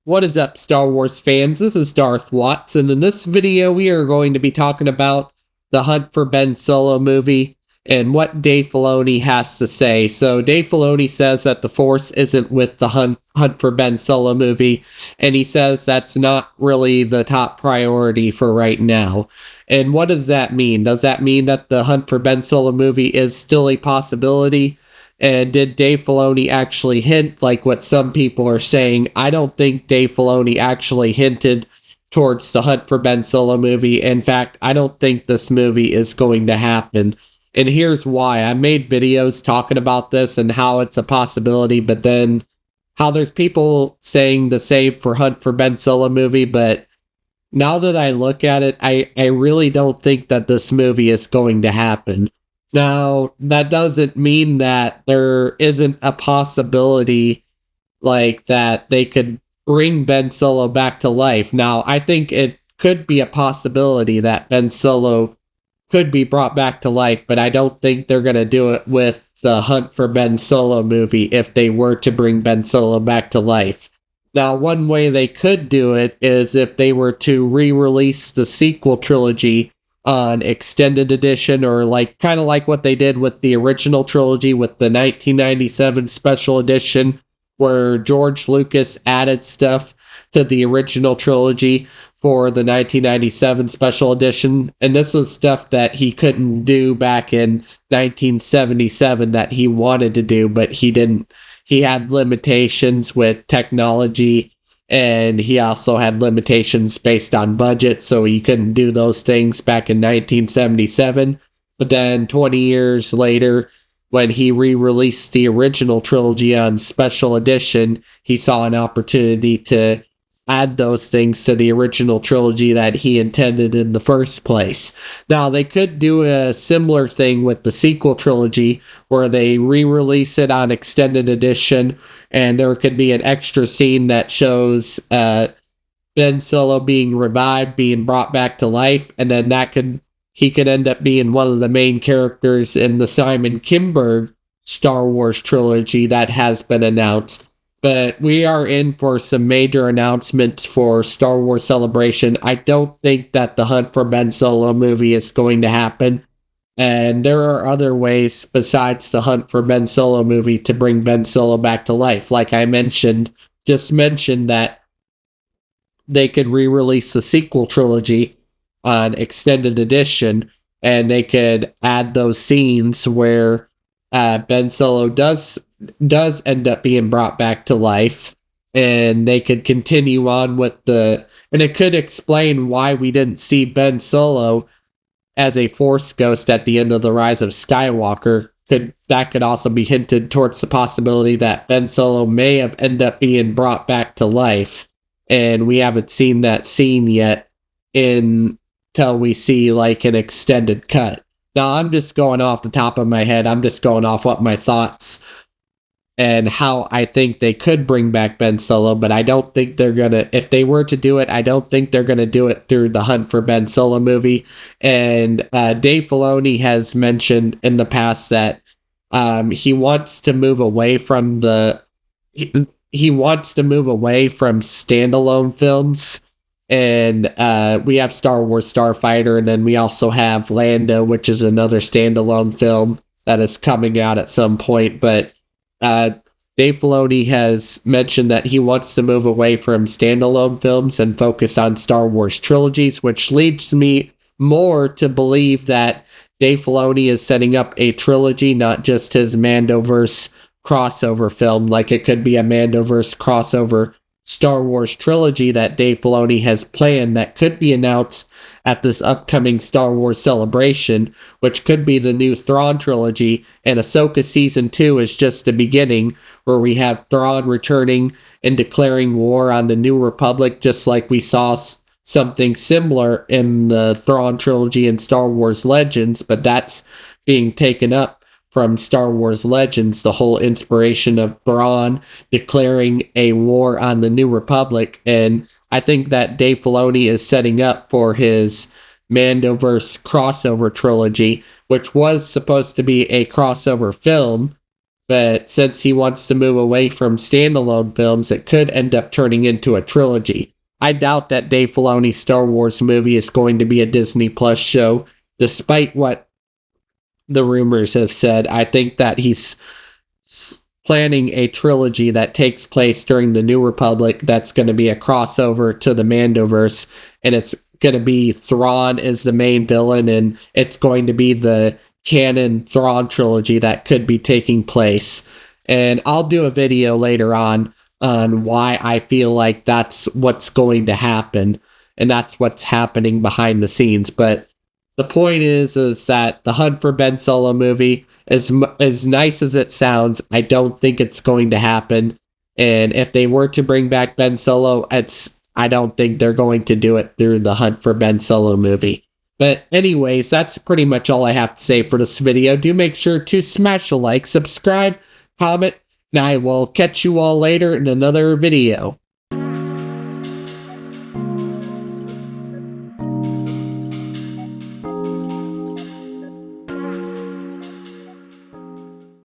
What is up, Star Wars fans? This is Darth Watson. In this video, we are going to be talking about the Hunt for Ben Solo movie and what Dave Filoni has to say. So, Dave Filoni says that the Force isn't with the Hunt for Ben Solo movie, and he says that's not really the top priority for right now. And what does that mean? Does that mean that the Hunt for Ben Solo movie is still a possibility? And did Dave Filoni actually hint, like what some people are saying? I don't think Dave Filoni actually hinted towards the Hunt for Ben Solo movie. In fact, I don't think this movie is going to happen. And here's why. I made videos talking about this and how it's a possibility, but then how there's people saying the same for Hunt for Ben Solo movie, but now that I look at it, I really don't think that this movie is going to happen. Now, that doesn't mean that there isn't a possibility like that they could bring Ben Solo back to life. Now, I think it could be a possibility that Ben Solo could be brought back to life, but I don't think they're going to do it with the Hunt for Ben Solo movie if they were to bring Ben Solo back to life. Now, one way they could do it is if they were to re-release the sequel trilogy on extended edition, or like kind of like what they did with the original trilogy with the 1997 special edition, where George Lucas added stuff to the original trilogy for the 1997 special edition. And this was stuff that he couldn't do back in 1977 that he wanted to do, but he didn't. He had limitations with technology, and he also had limitations based on budget, so he couldn't do those things back in 1977. But then 20 years later, when he re-released the original trilogy on special edition, he saw an opportunity to add those things to the original trilogy that he intended in the first place. Now, they could do a similar thing with the sequel trilogy, where they re-release it on extended edition, and there could be an extra scene that shows Ben Solo being revived, being brought back to life, and then he could end up being one of the main characters in the Simon Kinberg Star Wars trilogy that has been announced. But we are in for some major announcements for Star Wars Celebration. I don't think that the Hunt for Ben Solo movie is going to happen. And there are other ways besides the Hunt for Ben Solo movie to bring Ben Solo back to life. Like I just mentioned that they could re-release the sequel trilogy on extended edition, and they could add those scenes where Ben Solo does end up being brought back to life, and they could continue on with and it could explain why we didn't see Ben Solo as a Force ghost at the end of The Rise of Skywalker. That could also be hinted towards the possibility that Ben Solo may have ended up being brought back to life, and we haven't seen that scene yet until we see like an extended cut. Now, I'm just going off the top of my head. I'm just going off what my thoughts and how I think they could bring back Ben Solo, but I don't think they're gonna, if they were to do it, I don't think they're gonna do it through the Hunt for Ben Solo movie. And Dave Filoni has mentioned in the past that he wants to move away from he wants to move away from standalone films. And we have Star Wars Starfighter, and then we also have Lando, which is another standalone film that is coming out at some point. But Dave Filoni has mentioned that he wants to move away from standalone films and focus on Star Wars trilogies, which leads me more to believe that Dave Filoni is setting up a trilogy, not just his Mandoverse crossover film. Like it could be a Mandoverse crossover Star Wars trilogy that Dave Filoni has planned that could be announced at this upcoming Star Wars Celebration, which could be the new Thrawn trilogy, and Ahsoka Season 2 is just the beginning, where we have Thrawn returning and declaring war on the New Republic, just like we saw something similar in the Thrawn trilogy in Star Wars Legends, but that's being taken up from Star Wars Legends, the whole inspiration of Thrawn declaring a war on the New Republic. And I think that Dave Filoni is setting up for his Mandoverse crossover trilogy, which was supposed to be a crossover film, But since he wants to move away from standalone films, it could end up turning into a trilogy. I doubt that Dave Filoni's Star Wars movie is going to be a Disney Plus show, despite what the rumors have said. I think that he's planning a trilogy that takes place during the New Republic that's going to be a crossover to the Mandoverse, and it's going to be Thrawn as the main villain, and it's going to be the canon Thrawn trilogy that could be taking place. And I'll do a video later on why I feel like that's what's going to happen, and that's what's happening behind the scenes. But the point is that the Hunt for Ben Solo movie, as nice as it sounds, I don't think it's going to happen. And if they were to bring back Ben Solo, I don't think they're going to do it through the Hunt for Ben Solo movie. But anyways, that's pretty much all I have to say for this video. Do make sure to smash a like, subscribe, comment, and I will catch you all later in another video.